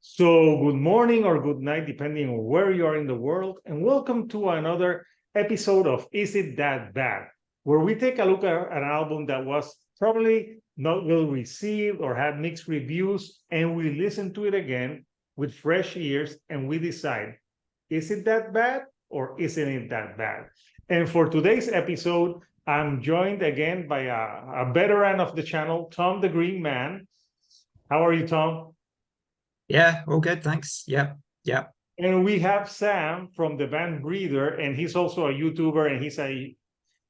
So, good morning or good night, depending on where you are in the world, and welcome to another episode of Is It That Bad, where we take a look at an album that was probably not well received or had mixed reviews, and we listen to it again with fresh ears and we decide, is it that bad or isn't it that bad? And for today's episode, I'm joined again by a veteran of the channel, Tom the Green Man. How are you, Tom? Yeah, all good, thanks. Yeah. And we have Sam from the band Breather, and he's also a YouTuber, and he's a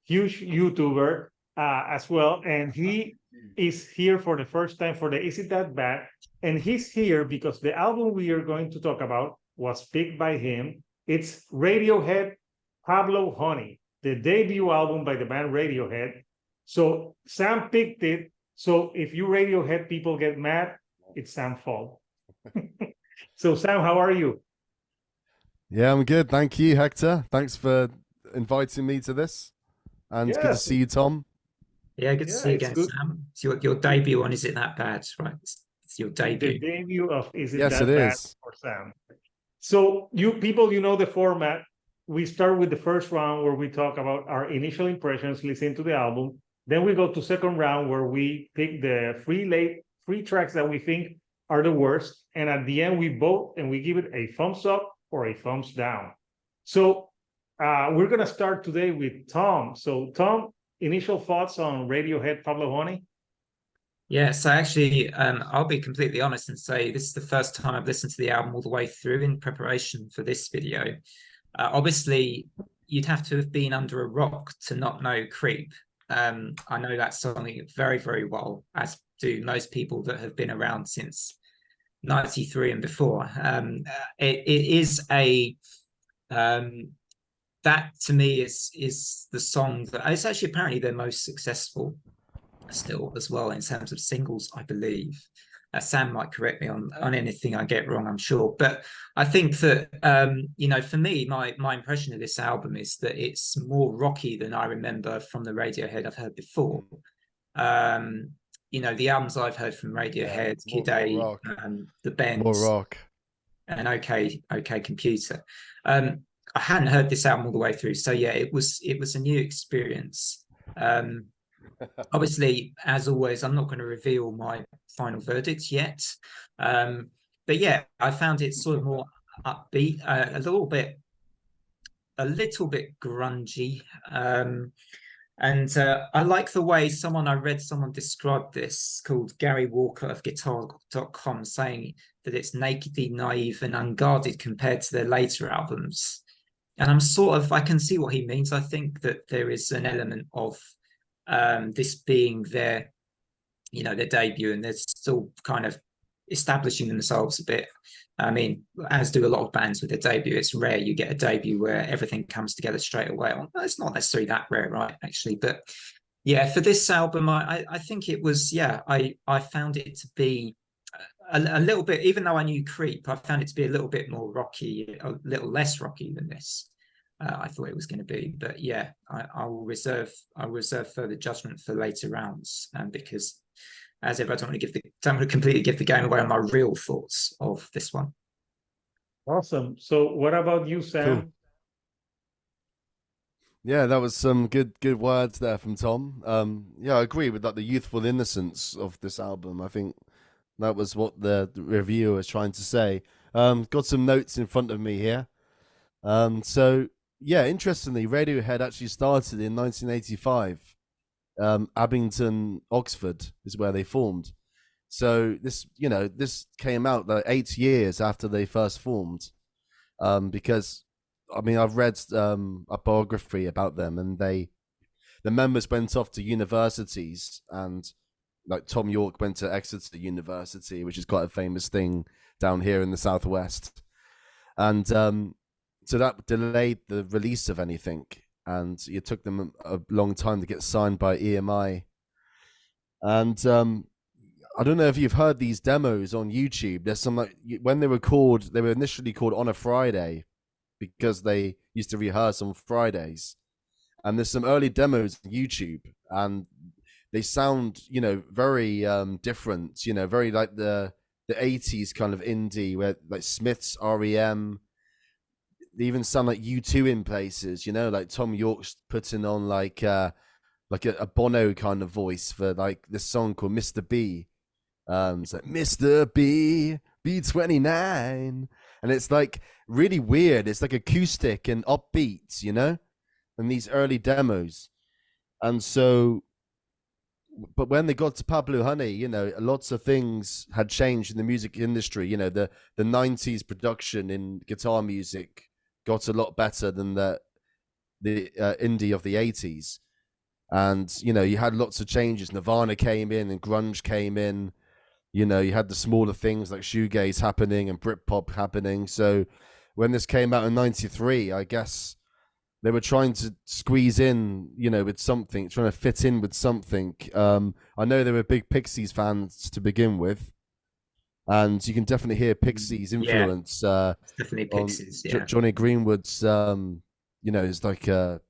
huge YouTuber as well. And he is here for the first time for the Is It That Bad? And he's here because the album we are going to talk about was picked by him. It's Radiohead-Pablo Honey, the debut album by the band Radiohead. So Sam picked it. So if you Radiohead people get mad, it's Sam's fault. So Sam, how are you? Yeah, I'm good. Thank you, Hector. Thanks for inviting me to this. And good to see you, Tom. Yeah, good to see you again, good. Sam. It's your debut on Is It That Bad? Right. It's your debut. The debut of Is It Yes, That it Bad is. for Sam. So you people, you know the format. We start with the first round where we talk about our initial impressions, listen to the album. Then we go to second round where we pick the free tracks that we think are the worst. And at the end, we vote and we give it a thumbs up or a thumbs down. So we're going to start today with Tom. So Tom, initial thoughts on Radiohead-Pablo Honey? Yeah, so actually, I'll be completely honest and say this is the first time I've listened to the album all the way through in preparation for this video. Obviously, you'd have to have been under a rock to not know Creep. I know that song very, very well, as do most people that have been around since 93 and before. It is a that to me is the song that it's actually apparently their most successful still as well in terms of singles, I believe. Sam might correct me on anything I get wrong, I'm sure, but I think that for me, my impression of this album is that it's more rocky than I remember from the Radiohead I've heard before. The albums I've heard from Radiohead, Kid A, The Bends, more rock, and OK Computer. I hadn't heard this album all the way through, so yeah, it was a new experience. Obviously, as always, I'm not going to reveal my final verdict yet, but yeah, I found it sort of more upbeat, a little bit grungy. And I like the way I read someone describe this, called Gary Walker of Guitar.com, saying that it's nakedly naive and unguarded compared to their later albums. And I can see what he means. I think that there is an element of this being their debut, and they're still kind of establishing themselves a bit. I mean, as do a lot of bands with their debut. It's rare you get a debut where everything comes together straight away. Well, it's not necessarily that rare, right, actually. But yeah, for this album, I think it was, I found it to be a little bit, even though I knew Creep, I found it to be a little bit more rocky, a little less rocky than this. I thought it was going to be, but yeah, I will reserve further judgment for later rounds, because as ever, I don't want to completely give the game away on my real thoughts of this one. Awesome. So what about you, Sam? Cool. Yeah, that was some good words there from Tom. Yeah, I agree with the youthful innocence of this album. I think that was what the reviewer was trying to say. Got some notes in front of me here. So yeah, interestingly, Radiohead actually started in 1985. Abington, Oxford is where they formed. So this came out like 8 years after they first formed. Because I mean, I've read a biography about them, and the members went off to universities, and like Tom York went to Exeter University, which is quite a famous thing down here in the southwest, and so that delayed the release of anything, and it took them a long time to get signed by EMI. And I don't know if you've heard these demos on YouTube. There's some, like, when they were initially called On a Friday because they used to rehearse on Fridays. And there's some early demos on YouTube, and they sound, very different, very like the the 80s kind of indie, where like Smiths, REM, they even sound like U2 in places, you know, like Tom York's putting on like a Bono kind of voice for like this song called Mr. B. It's like Mr. B, B29. And it's like really weird. It's like acoustic and upbeat, you know, and these early demos. And so, but when they got to Pablo Honey, you know, lots of things had changed in the music industry. You know, the 90s production in guitar music got a lot better than the indie of the 80s. And, you know, you had lots of changes. Nirvana came in and grunge came in. You know, you had the smaller things like shoegaze happening and Britpop happening. So when this came out in 93, I guess they were trying to squeeze in, you know, with something, trying to fit in with something. I know they were big Pixies fans to begin with. And you can definitely hear Pixies influence It's definitely on Pixies, yeah. Johnny Greenwood's, you know, it's like the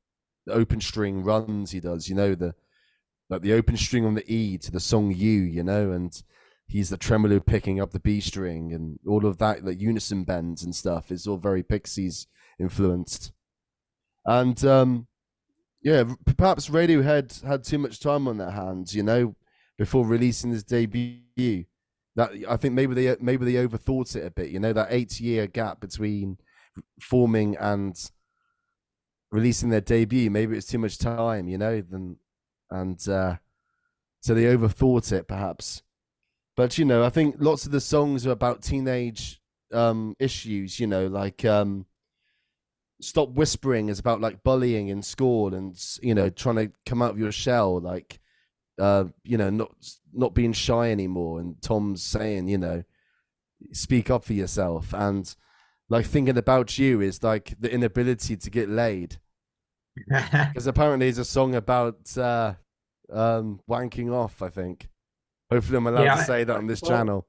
open string runs he does, you know, the open string on the E to the song you know, and he's the tremolo picking up the B string and all of that, like unison bends and stuff is all very Pixies influenced. And yeah, perhaps Radiohead had too much time on their hands, you know, before releasing his debut. That I think maybe they overthought it a bit, you know, that 8-year gap between forming and releasing their debut. Maybe it's too much time, you know, so they overthought it perhaps. But you know, I think lots of the songs are about teenage issues, you know, like Stop Whispering is about like bullying in school and, you know, trying to come out of your shell, like you know, not being shy anymore. And Tom's saying, you know, speak up for yourself. And like Thinking About You is like the inability to get laid. Because apparently it's a song about wanking off, I think. Hopefully I'm allowed to say that on this channel.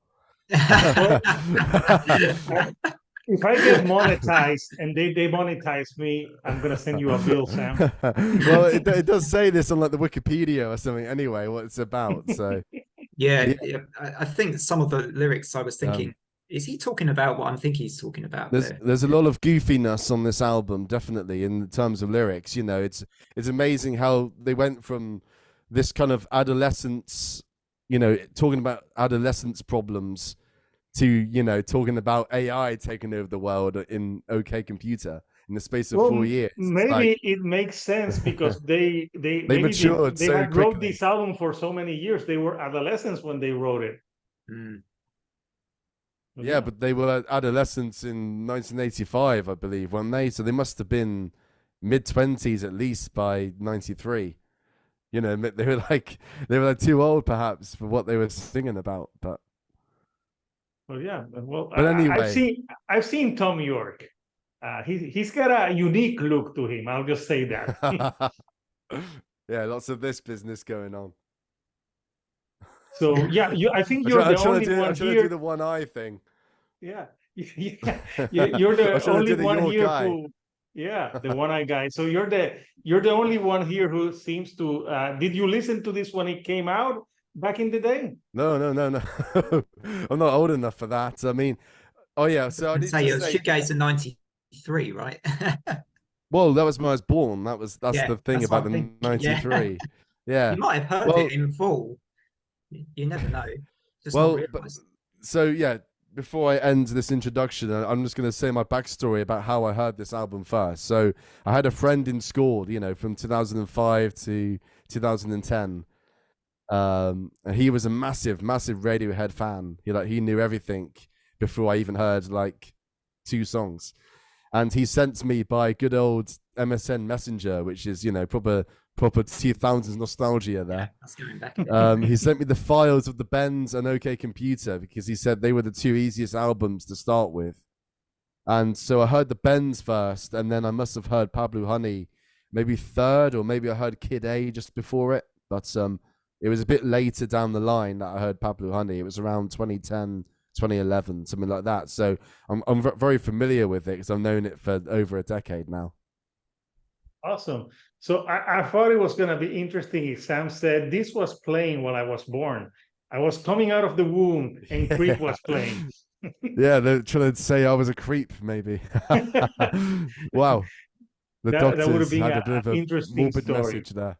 If I get monetized and they demonetize me, I'm gonna send you a bill, Sam. Well, it does say this on like the Wikipedia or something anyway, what it's about. So yeah. I think some of the lyrics I was thinking, is he talking about what I'm thinking he's talking about? There's a lot of goofiness on this album, definitely, in terms of lyrics. You know, it's amazing how they went from this kind of adolescence, you know, talking about adolescence problems to, you know, talking about AI taking over the world in OK Computer in the space of 4 years. Maybe it makes sense because they matured they so had quickly. wrote this album for so many years. They were adolescents when they wrote it. Yeah, but they were adolescents in 1985, I believe, weren't they? So they must have been mid-20s at least by 93. You know, they were like too old perhaps for what they were singing about. But yeah, well, but anyway, I've seen Tom York. He's got a unique look to him. I'll just say that. Yeah, lots of this business going on. So yeah, I think you're the only one here. I'm trying to do the one eye thing. Yeah, you're the only one here who, yeah, the one eye guy. So you're the only one here who seems to. Did you listen to this when it came out back in the day? No. I'm not old enough for that. I mean, oh yeah. So I need to say, Shoegazer 93, right? Well, that was when I was born. That's the thing about the 93. Yeah. You might have heard it in full. You never know. Just not realized. So yeah, before I end this introduction, I'm just going to say my backstory about how I heard this album first. So I had a friend in school, you know, from 2005 to 2010. And he was a massive Radiohead fan. He knew everything before I even heard like 2 songs. And he sent me by good old MSN Messenger, which is, you know, proper 2000s nostalgia there. Yeah, that's going back. He sent me the files of the Bends and OK Computer because he said they were the 2 easiest albums to start with. And so I heard the Bends first, and then I must have heard Pablo Honey maybe third, or maybe I heard Kid A just before it. But it was a bit later down the line that I heard Pablo Honey. It was around 2010, 2011, something like that. So I'm very familiar with it because I've known it for over a decade now. Awesome. So I thought it was going to be interesting if Sam said this was playing while I was born. I was coming out of the womb and Creep was playing. Yeah, they're trying to say I was a creep, maybe. Wow. The That would have doctors been had a an bit of a interesting morbid story. message there.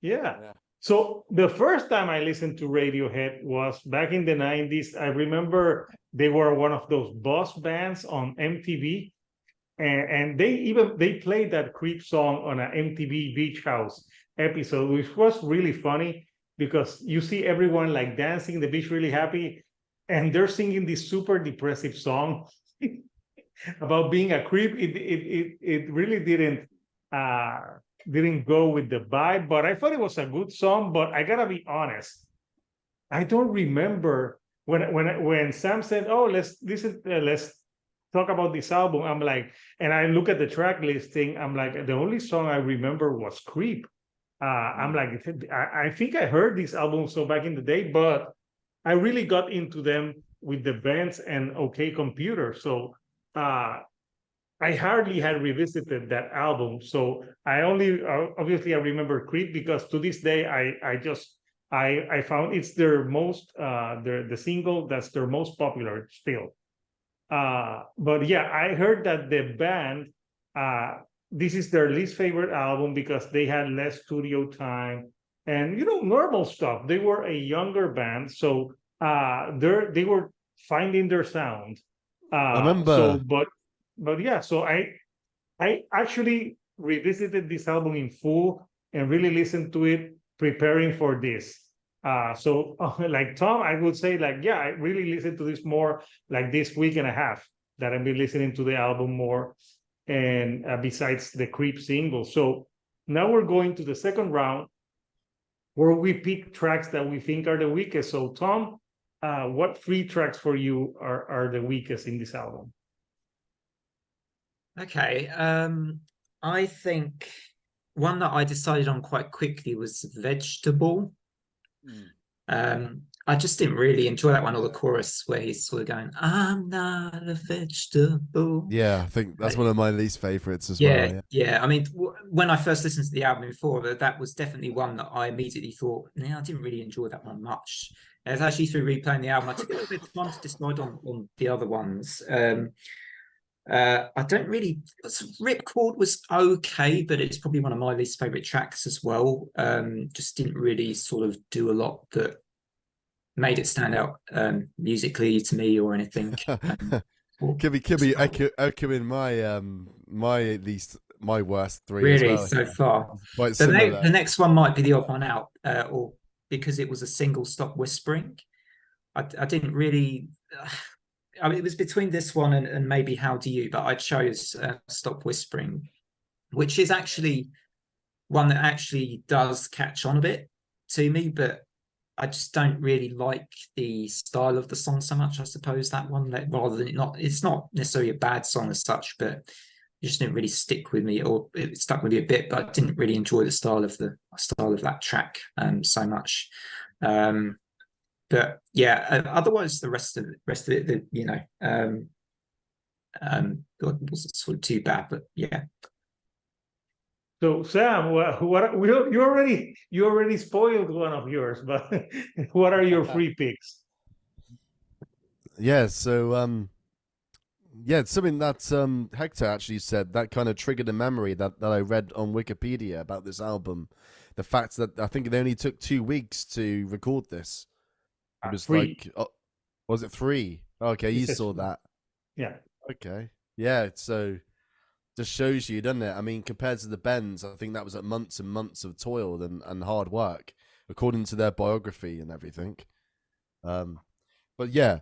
Yeah. Yeah. So the first time I listened to Radiohead was back in the 90s. I remember they were one of those boss bands on MTV. And they played that Creep song on an MTV Beach House episode, which was really funny because you see everyone like dancing in the beach, really happy, and they're singing this super depressive song about being a creep. It really didn't go with the vibe, but I thought it was a good song. But I gotta be honest, I don't remember when Sam said, "Oh, let's talk about this album." I'm like, and I look at the track listing. I'm like, the only song I remember was "Creep." I'm like, I think I heard this album so back in the day, but I really got into them with the bands and OK Computer. So uh, I hardly had revisited that album. So I only obviously I remember Creep because to this day I found it's their most the single that's their most popular still. But yeah, I heard that the band this is their least favorite album because they had less studio time and normal stuff. They were a younger band, so they were finding their sound. I So remember. but yeah, so I actually revisited this album in full and really listened to it preparing for this. So like Tom, I would say like, yeah, I really listened to this more like this week and a half that I've been listening to the album more. And besides the Creep single. So now we're going to the second round where we pick tracks that we think are the weakest. So Tom, what three tracks for you are the weakest in this album? Okay. I think one that I decided on quite quickly was Vegetable. I just didn't really enjoy that one, or the chorus where he's sort of going, "I'm not a vegetable." Yeah, I think that's one of my least favorites as well. Yeah, Yeah. yeah. I mean, when I first listened to the album before, that was definitely one that I immediately thought, "Yeah, I didn't really enjoy that one much." And it's actually through replaying the album, I took a little bit of time to decide on the other ones. I don't really. Ripcord was okay, but it's probably one of my least favorite tracks as well. Just didn't really sort of do a lot that made it stand out musically to me or anything. Could be echoing my worst three as Really, well. so far. Quite The similar. next one might be the odd one out, or because it was a single stop whispering. I didn't really. I mean, it was between this one and maybe How Do You, but I chose Stop Whispering, which is actually one that actually does catch on a bit to me, but I just don't really like the style of the song so much. I suppose that one, that rather than it's not necessarily a bad song as such, but it just didn't really stick with me, or it stuck with me a bit. But I didn't really enjoy the style of that track so much. But yeah, otherwise the rest of it, wasn't sort of too bad. But yeah. So Sam, you already spoiled one of yours, but what are your free picks? Yeah, so yeah, it's something that Hector actually said that kind of triggered a memory that I read on Wikipedia about this album. The fact that I think it only took 2 weeks to record this. It was Free. like, was it 3? Okay, you It says saw free. that. Yeah. Okay, yeah. So just shows you, doesn't it? I mean, compared to the Bends, I think that was like months and months of toil and hard work, according to their biography and everything. But yeah,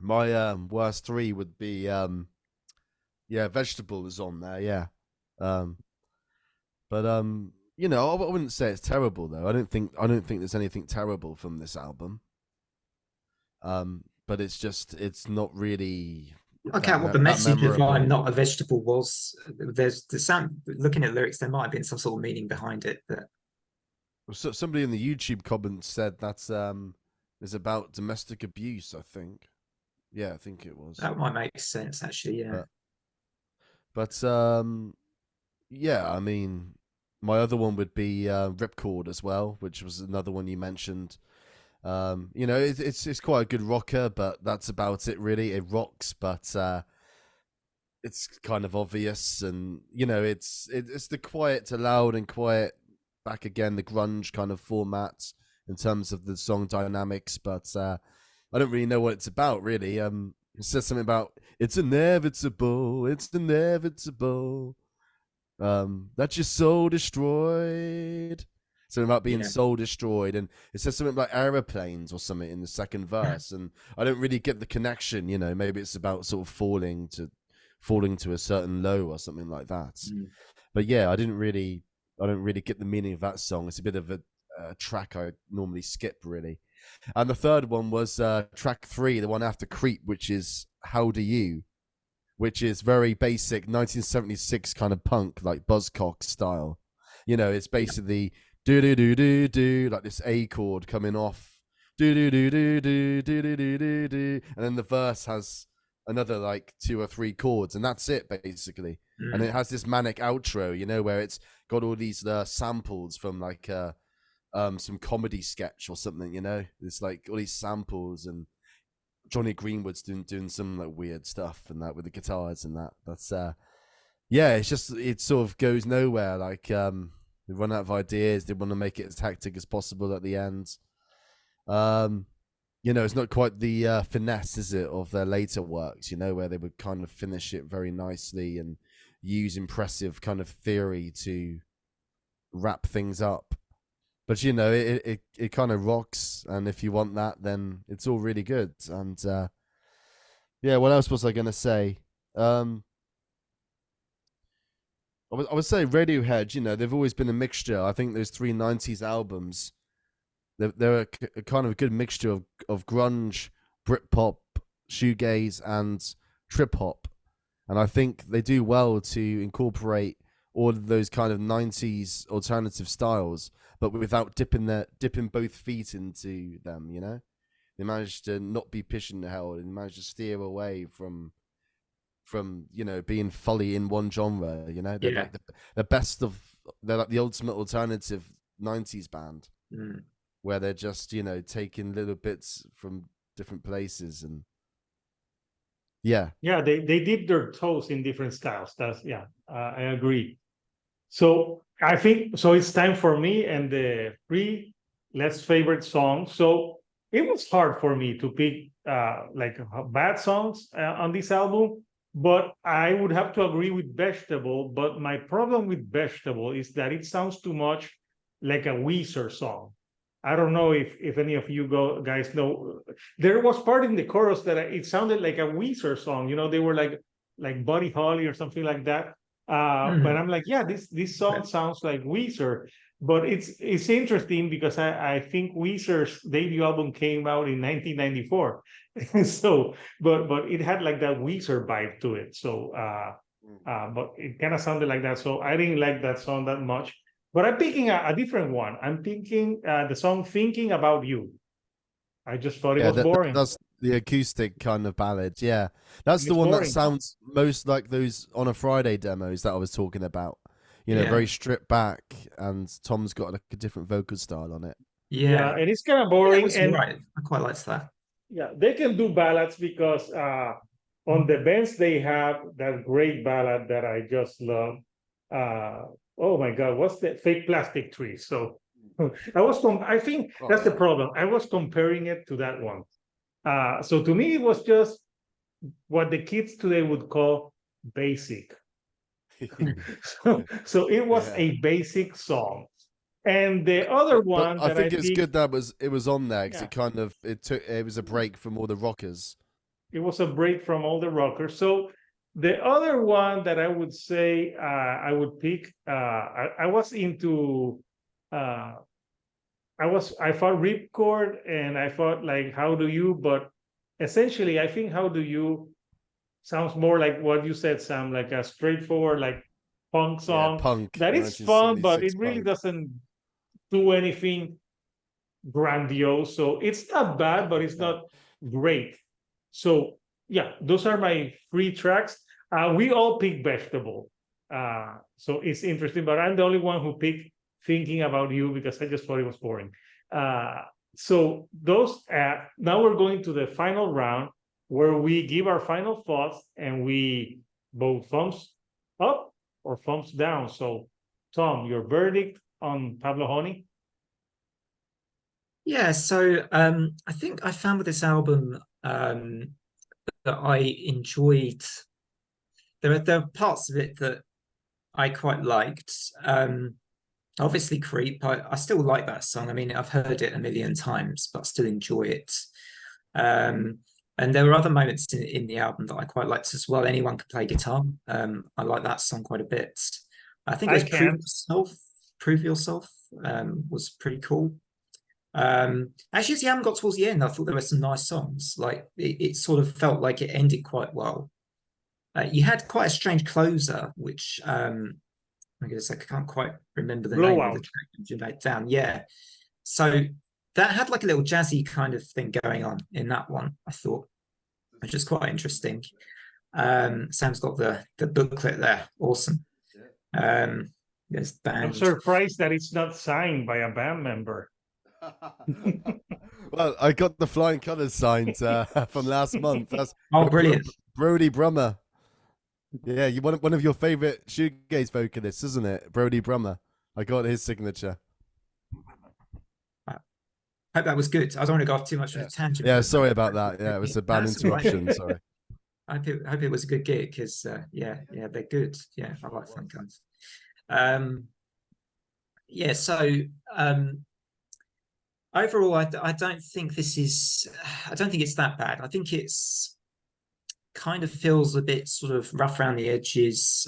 my worst three would be yeah, Vegetable is on there, yeah. But I wouldn't say it's terrible though. I don't think there's anything terrible from this album. But it's not really Okay, what the that message of memorable. "I'm not a vegetable" was. There's the sound. Looking at the lyrics, there might have been some sort of meaning behind it. But So somebody in the YouTube comments said that's is about domestic abuse. I think, yeah, I think it was. that might make sense, actually. Yeah. But yeah, I mean, my other one would be Ripcord as well, which was another one you mentioned. You know, it's quite a good rocker, but that's about it really. It rocks, but it's kind of obvious, and you know, it's the quiet to loud and quiet back again, the grunge kind of format in terms of the song dynamics, but I don't really know what it's about really. It says something about it's inevitable, that your soul destroyed. Something about being Yeah. soul destroyed, and it says something like aeroplanes or something in the second verse, and I don't really get the connection. You know, maybe it's about sort of falling to a certain low or something like that. Mm. But yeah, I don't really get the meaning of that song. It's a bit of a track I normally skip really. And the third one was track 3, the one after Creep, which is How Do You, which is very basic 1976 kind of punk, like Buzzcock style. You know, it's basically do do do do do, like this A chord coming off, do do do do do do do do do do, and then the verse has another like 2 or 3 chords, and that's it basically. And it has this manic outro, you know, where it's got all these samples from like some comedy sketch or something, you know. It's like all these samples, and Johnny Greenwood's doing some like weird stuff and that with the guitars and that. That's yeah, it's just it sort of goes nowhere. Like they run out of ideas. They want to make it as hectic as possible at the end. You know, it's not quite the finesse, is it, of their later works, you know, where they would kind of finish it very nicely and use impressive kind of theory to wrap things up. But you know, it kind of rocks, and if you want that, then it's all really good. And yeah, what else was I gonna say? I would say Radiohead. You know, they've always been a mixture. I think those 3 90s albums, they're a kind of a good mixture of grunge, Britpop, shoegaze, and trip hop. And I think they do well to incorporate all of those kind of 90s alternative styles, but without dipping both feet into them, you know? They managed to not be pigeonholed, and managed to steer away from you know, being fully in one genre, you know? They're like the best of, they're like the ultimate alternative 90s band, where they're just, you know, taking little bits from different places, and yeah. Yeah, they dip their toes in different styles. That's I agree. So I think so. It's time for me and the 3 less favorite songs. So it was hard for me to pick like bad songs on this album, but I would have to agree with Vegetable. But my problem with Vegetable is that it sounds too much like a Weezer song. I don't know if any of you guys know. There was part in the chorus that it sounded like a Weezer song. You know, they were like Buddy Holly or something like that. But I'm like, yeah, this song sounds like Weezer. But it's interesting because I think Weezer's debut album came out in 1994. So, but it had like that Weezer vibe to it. So, but it kind of sounded like that. So I didn't like that song that much. But I'm picking a different one. I'm thinking the song "Thinking About You." I just thought it Yeah, was boring. that's the acoustic kind of ballad. Yeah, that's the It's one that boring. sounds most like those On a Friday demos that I was talking about. You know, very stripped back, and Tom's got like a different vocal style on it. Yeah, and it's kind of Yeah, it boring. was And right. I quite liked that. yeah, they can do ballads because on the bench they have that great ballad that I just love. Oh my God, what's that? Fake Plastic Trees. So I think that's the problem. I was comparing it to that one. So to me, it was just what the kids today would call basic. So it was a basic song. And the other But one I that I think it's picked, good that it was on there, because yeah, it was a break from all the rockers. it was a break from all the rockers. So the other one that I would say I would pick, I was into, I thought Ripcord, and I thought like How Do You, but essentially I think How Do You sounds more like what you said, Sam, like a straightforward like punk Yeah, song punk, that is fun, but 1976 it really punk. doesn't do anything grandiose. So it's not bad, but it's not great. So yeah, those are my 3 tracks. We all pick Vegetable. So it's interesting, but I'm the only one who picked Thinking About You because I just thought it was boring. So those now we're going to the final round where we give our final thoughts and we vote thumbs up or thumbs down. So Tom, your verdict on Pablo Honey? Yeah, so I think I found with this album that I enjoyed. There are parts of it that I quite liked. Obviously, Creep. I still like that song. I mean, I've heard it a million times, but I still enjoy it. And there were other moments in the album that I quite liked as well. Anyone Could Play Guitar. I like that song quite a bit. I think it was Prove Yourself. Prove Yourself was pretty cool. Actually, as the album got towards the end, I thought there were some nice songs. Like it sort of felt like it ended quite well. You had quite a strange closer, which I guess I can't quite remember the name of the track you laid down. Yeah. So that had like a little jazzy kind of thing going on in that one, I thought, which is quite interesting. Sam's got the booklet there. Awesome. There's the band. I'm surprised that it's not signed by a band member. Well, I got the Flying Colours signed from last month. That's brilliant. Brody Brummer. Yeah, you one of your favorite shoegaze vocalists, isn't it? Brody Brummer. I got his signature. I hope that was good. I don't want to go off too much of a tangent. Yeah, sorry about that. Yeah, it was a bad interruption. Sorry. I hope it was a good gig because yeah, they're good. Yeah, I like Flying Colours. Yeah, so overall, I don't think it's that bad. I think it's kind of feels a bit sort of rough around the edges.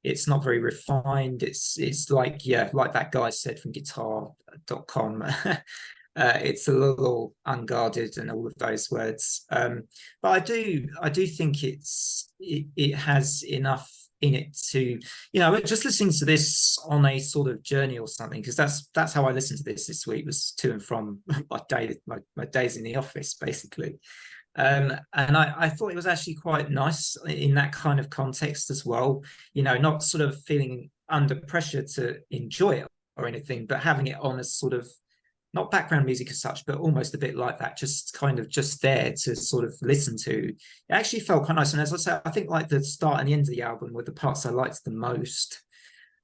It's not very refined. It's like, yeah, like that guy said from guitar.com. It's a little unguarded and all of those words. But I do think it has enough in it to, just listening to this on a sort of journey or something, because that's how I listened to this week, was to and from my days in the office, basically. And I thought it was actually quite nice in that kind of context as well, not sort of feeling under pressure to enjoy it or anything, but having it on as sort of not background music as such, but almost a bit like that, just kind of just there to sort of listen to. It actually felt quite nice. And as I said, I think like the start and the end of the album were the parts I liked the most.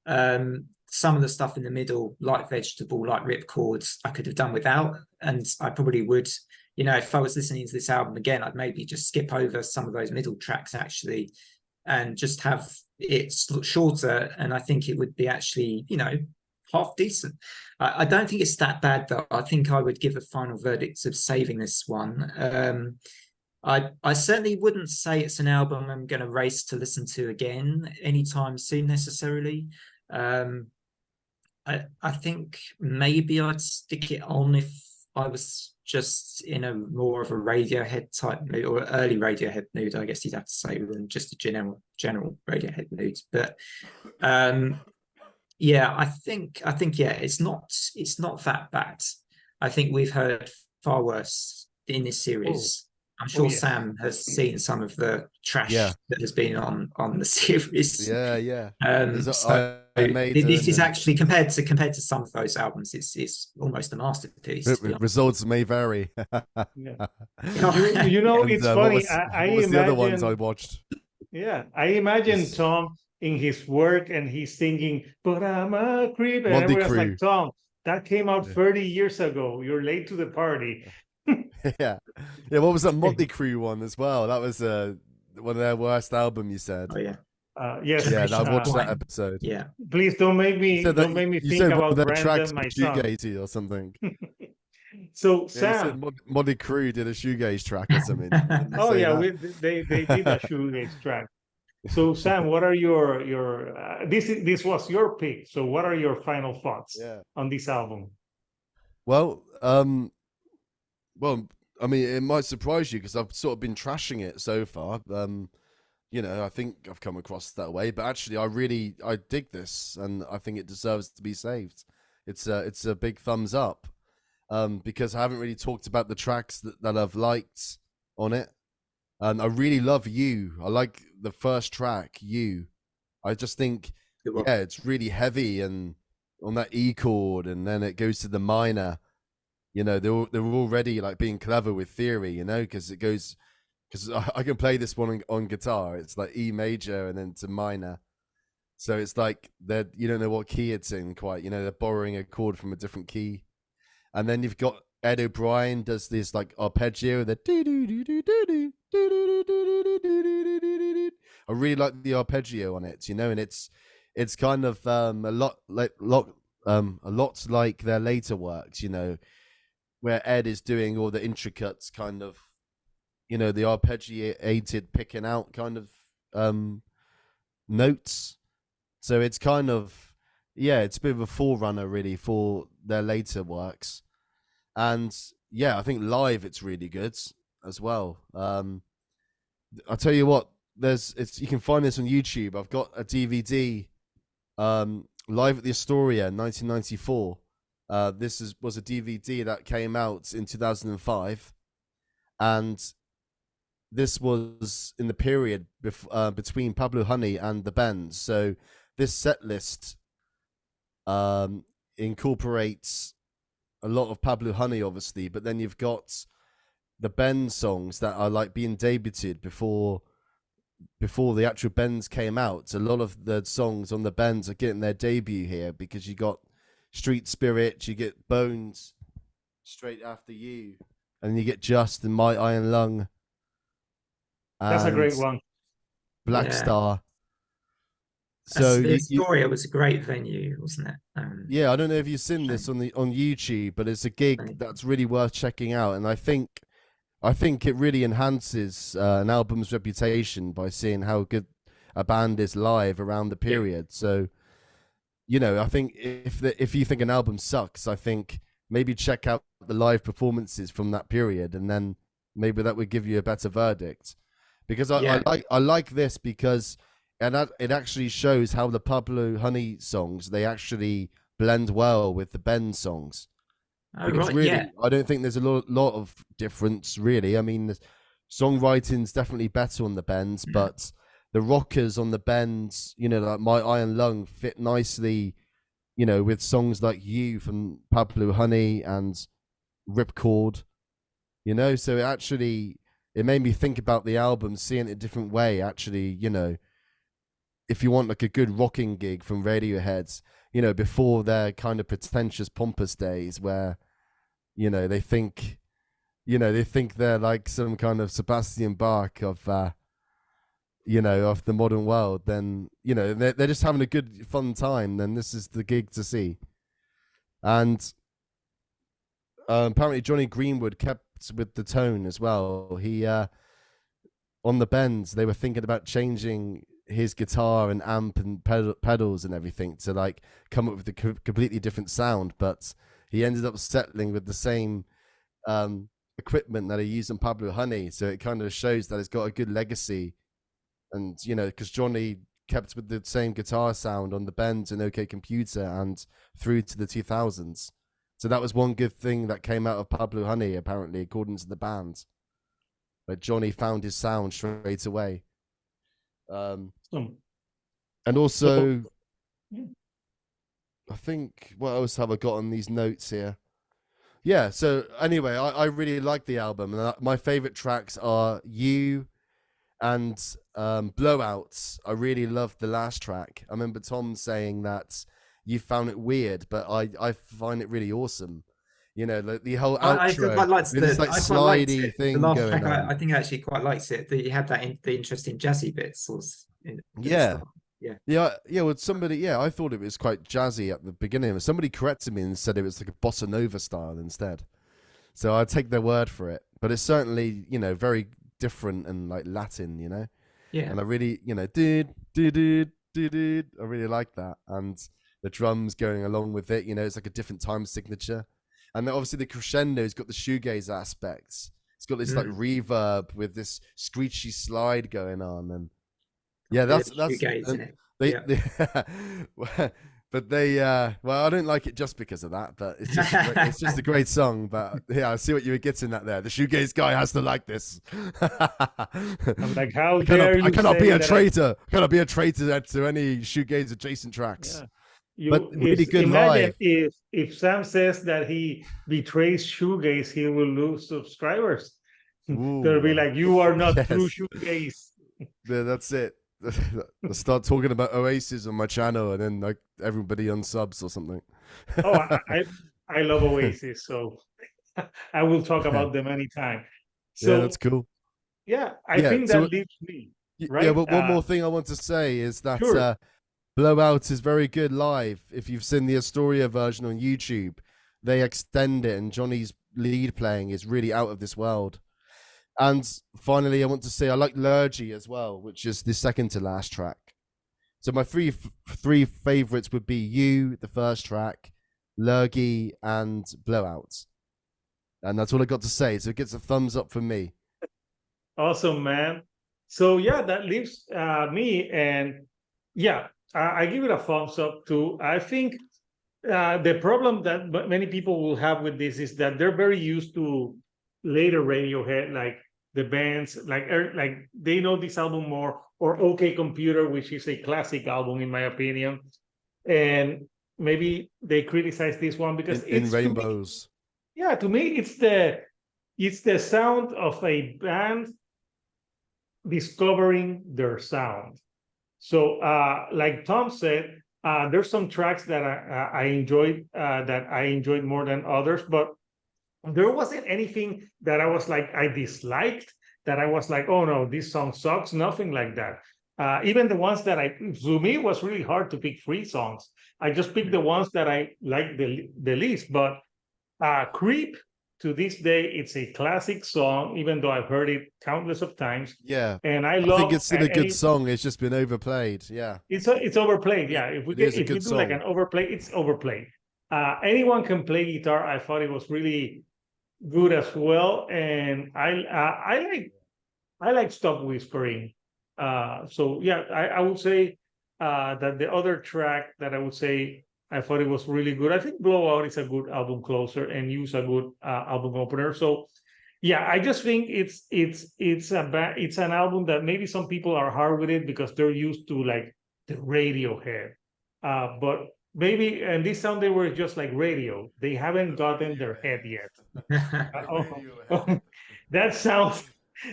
Some of the stuff in the middle, like Vegetable, like Ripcords, I could have done without, and I probably would. If I was listening to this album again, I'd maybe just skip over some of those middle tracks actually, and just have it shorter. And I think it would be actually, half decent. I don't think it's that bad though. I think I would give a final verdict of saving this one. I certainly wouldn't say it's an album I'm going to race to listen to again anytime soon necessarily. I think maybe I'd stick it on if I was just in a more of a Radiohead type mood, or early Radiohead mood, I guess you'd have to say, than just a general Radiohead mood. But yeah, I think yeah, it's not that bad. I think we've heard far worse in this series. I'm sure Sam has seen some of the trash that has been on the series. Yeah. So this is actually compared to some of those albums, it's almost a masterpiece. Results may vary. It's funny. I imagine the other ones I watched. Yeah, I imagine Tom in his work and he's singing, "But I'm a creep," and everyone's like, "Tom, that came out 30 years ago. You're late to the party." yeah. What was that Motley Crue one as well? That was one of their worst album, you said. Oh yeah. Yes. Yeah, I watched that episode. Yeah. Please don't make me think about Brandon myself. Shoegazy or something. So Sam, Motley Crue did a shoegaze track or something. oh yeah, they did a shoegaze track. So Sam, what are your this was your pick. So what are your final thoughts on this album? Well, I mean, it might surprise you because I've sort of been trashing it so far. I think I've come across that way, but actually, I dig this, and I think it deserves to be saved. It's a big thumbs up, because I haven't really talked about the tracks that I've liked on it, and I really love You. I like the first track, You. I just think, it's really heavy and on that E chord, and then it goes to the minor. You know, they're already like being clever with theory, you know, because it goes, because I can play this one on guitar. It's like E major and then to minor. So it's like you don't know what key it's in quite. You know, they're borrowing a chord from a different key. And then you've got Ed O'Brien does this like arpeggio. The I really like the arpeggio on it, you know, and it's kind of a lot like their later works, you know, where Ed is doing all the intricate kind of, you know, the arpeggiated picking out kind of notes. So it's kind of, yeah, it's a bit of a forerunner really for their later works. And yeah, I think live it's really good as well. I'll tell you what, you can find this on YouTube. I've got a DVD, Live at the Astoria, 1994. This was a DVD that came out in 2005, and this was in the period between Pablo Honey and the Bends. So this set list incorporates a lot of Pablo Honey, obviously, but then you've got the Bends songs that are like being debuted before the actual Bends came out. A lot of the songs on the Bends are getting their debut here, because you got Street Spirit, you get Bones straight after you, and you get Just and My Iron Lung. That's a great one. Black Star. So the Astoria was a great venue, wasn't it? Yeah, I don't know if you've seen this on YouTube, but it's a gig that's really worth checking out, and I think it really enhances an album's reputation by seeing how good a band is live around the period. Yeah. So, you know, I think if you think an album sucks, I think maybe check out the live performances from that period, and then maybe that would give you a better verdict. Because I like this because it actually shows how the Pablo Honey songs, they actually blend well with the Ben songs. Because I don't think there's a lot of difference, really. I mean, the songwriting's definitely better on the Bends, but the rockers on the Bends, you know, like My Iron Lung, fit nicely, you know, with songs like You from Pablo Honey and Ripcord, you know. So it made me think about the album, seeing it a different way, actually, you know. If you want like a good rocking gig from Radiohead, you know, before their kind of pretentious, pompous days where, you know, they think they're like some kind of Sebastian Bach of, you know, of the modern world, then, you know, they're just having a good, fun time, then this is the gig to see. And apparently Johnny Greenwood kept with the tone as well. He, on the Bends, they were thinking about changing his guitar and amp and pedals and everything to like come up with a completely different sound, but he ended up settling with the same equipment that he used on Pablo Honey. So it kind of shows that it's got a good legacy. And, you know, because Johnny kept with the same guitar sound on the Bends and OK Computer and through to the 2000s. So that was one good thing that came out of Pablo Honey, apparently, according to the band. But Johnny found his sound straight away. And also, I think, what else have I got on these notes here? Yeah, so anyway, I really like the album, and my favorite tracks are You and Blowouts. I really loved the last track. I remember Tom saying that you found it weird, but I find it really awesome. You know, the whole outro, I quite liked this like slidey thing the last going track, on. I think I actually quite liked it. That you had the interesting jazzy bits. Yeah. Well, I thought it was quite jazzy at the beginning. Somebody corrected me and said it was like a bossa nova style instead. So I take their word for it. But it's certainly, you know, very different and like Latin, you know. Yeah. And I really, you know, I really like that, and the drums going along with it. You know, it's like a different time signature. And then obviously the crescendo's got the shoegaze aspects. It's got this like reverb with this screechy slide going on, and yeah, that's shoegaze in it. But well, I don't like it just because of that, but it's just a great song. But yeah, I see what you were getting at there. The shoegaze guy has to like this. I'm like, I cannot be a traitor. I cannot be a traitor to any shoegaze adjacent tracks. Yeah. But really good imagine live. if Sam says that he betrays shoegaze, he will lose subscribers. They'll be Ooh, like, "You are not true yes. shoegaze." Yeah, that's it. I start talking about Oasis on my channel, and then like everybody unsubs or something. Oh, I love Oasis, so I will talk about them anytime. Yeah, that's So cool. yeah, I Yeah. think So that leaves me, yeah, right? but one more thing I want to say is that Sure. Blowout is very good live. If you've seen the Astoria version on YouTube, they extend it, and Johnny's lead playing is really out of this world. And finally, I want to say I like Lurgy as well, which is the second to last track. So my three favorites would be You, the first track, Lurgy, and Blowout. And that's all I got to say. So it gets a thumbs up from me. Awesome, man. So yeah, that leaves me, and yeah, I give it a thumbs up too. I think the problem that many people will have with this is that they're very used to later Radiohead, like the bands, like they know this album more, or OK Computer, which is a classic album in my opinion, and maybe they criticize this one because In it's to me, Rainbows. yeah, to me it's the sound of a band discovering their sound. So, like Tom said, there's some tracks that I enjoyed that I enjoyed more than others, but there wasn't anything that I was like I disliked. That I was like, oh no, this song sucks. Nothing like that. Even the ones that to me, it was really hard to pick three songs. I just picked the ones that I liked the least. But Creep, to this day, it's a classic song, even though I've heard it countless of times. Yeah. And I I think love it's still a good song. It's just been overplayed. Yeah. it's overplayed. Yeah, It is a if we good do like song. an overplay, it's overplayed. Anyone can play guitar. I thought it was really good as well, and I like Stop Whispering. So yeah, I would say that the other track that I would say I thought it was really good. I think Blowout is a good album closer and Use a good album opener. So yeah, I just think it's an album that maybe some people are hard with it because they're used to like the Radiohead. But maybe and this sound they were just like radio. They haven't gotten their head yet. Oh, that sounds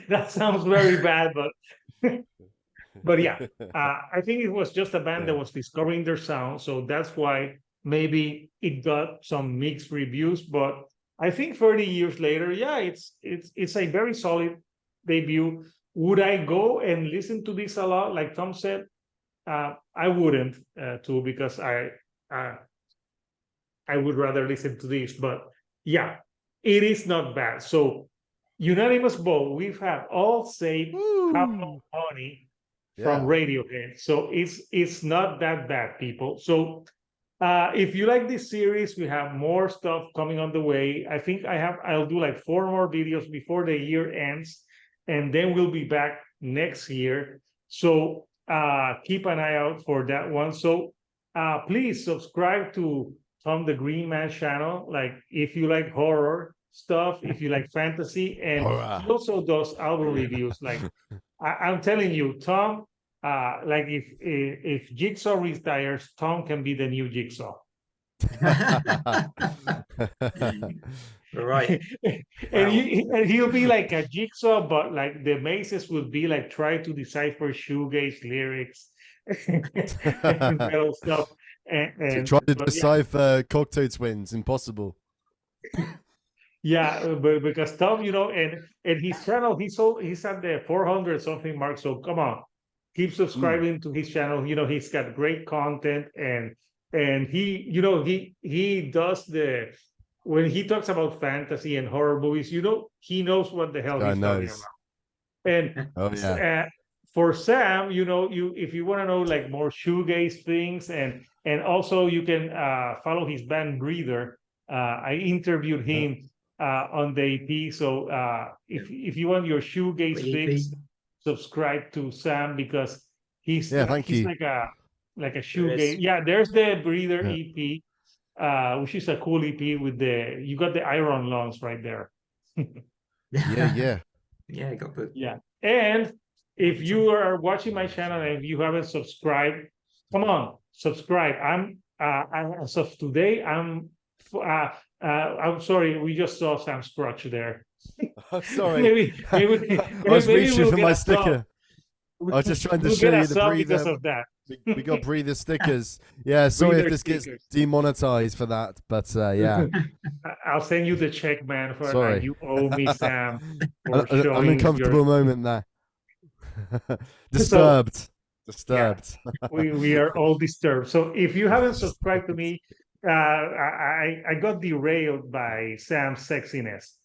that sounds very bad, but yeah, I think it was just a band that Yeah. was discovering their sound, so that's why maybe it got some mixed reviews. But I think 30 years later, yeah, it's a very solid debut. Would I go and listen to this a lot, like Tom said? I wouldn't, too, because uh, I would rather listen to this. But yeah, it is not bad. So unanimous vote. We've had all say Pablo Woo! Honey from Yeah. Radiohead. So it's not that bad, people. So if you like this series, we have more stuff coming on the way. I think I'll do like 4 more videos before the year ends, and then we'll be back next year. So keep an eye out for that one. So please subscribe to Tom the Green Man channel. Like if you like horror stuff, if you like fantasy, and Horror. he also does album reviews. Like I'm telling you, Tom, like if Jigsaw retires, Tom can be the new Jigsaw. Right. And, Wow. and he'll be like a Jigsaw, but like the mazes would be like try to decipher shoegaze lyrics and metal stuff. Try to But yeah, decipher Cocteau Twins. Impossible. yeah, but because Tom, and his channel, he's at the 400 something mark. So come on, keep Mm. subscribing to his channel. He's got great content, and he does when he talks about fantasy and horror movies, he knows what the hell God he's talking knows. about. And Oh yeah. for Sam, if you want to know like more shoegaze things, and also you can follow his band Breather. I interviewed him on the EP. So if you want your shoegaze EP. fix, subscribe to Sam because Yeah. Thank he's you. like a There shoegaze. is. Yeah, there's the Breather Yeah. EP, which is a cool EP with you got the iron lungs right there. Yeah. Yeah. Yeah, got the Yeah. And if lights you on. are watching my channel and if you haven't subscribed, come on, subscribe. as of today, I'm sorry, we just saw Sam's crotch there. Oh, sorry. Maybe I was maybe reaching we'll for get my a sub. sticker. I was just trying to We'll show get a you the sub because breather. of that. We got breather stickers. Yeah, sorry if Breather this gets stickers. demonetized for that, but yeah, I'll send you the check, man, for that. sorry. You owe me, Sam, for I'm in showing an uncomfortable moment there. So, Disturbed. we are all disturbed. So if you haven't subscribed to me, I got derailed by Sam's sexiness.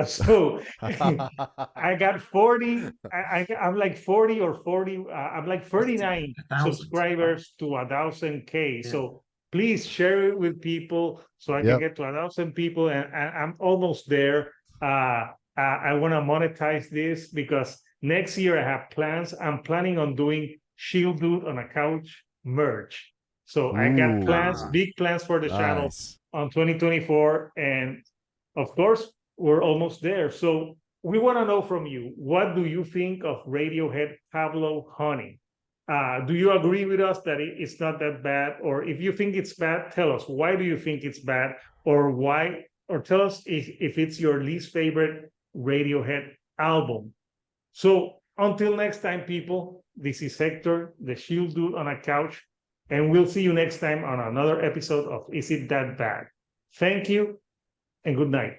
So I got 40. I'm like 40 or 40. I'm like 39 1,000. subscribers to 1,000K. Yeah. So please share it with people so I can Yep. get to 1,000 people, and I'm almost there. I want to monetize this because next year I have plans. I'm planning on doing Shield Dude on a Couch merch. So I got Ooh. plans, big plans for the channel Nice. on 2024, and of course we're almost there. So we want to know from you, what do you think of Radiohead-Pablo Honey? Do you agree with us that it's not that bad? Or if you think it's bad, tell us, why do you think it's bad? Or why, or tell us if it's your least favorite Radiohead album. So until next time, people, this is Hector, the Shield Dude on a Couch, and we'll see you next time on another episode of Is It That Bad? Thank you and good night.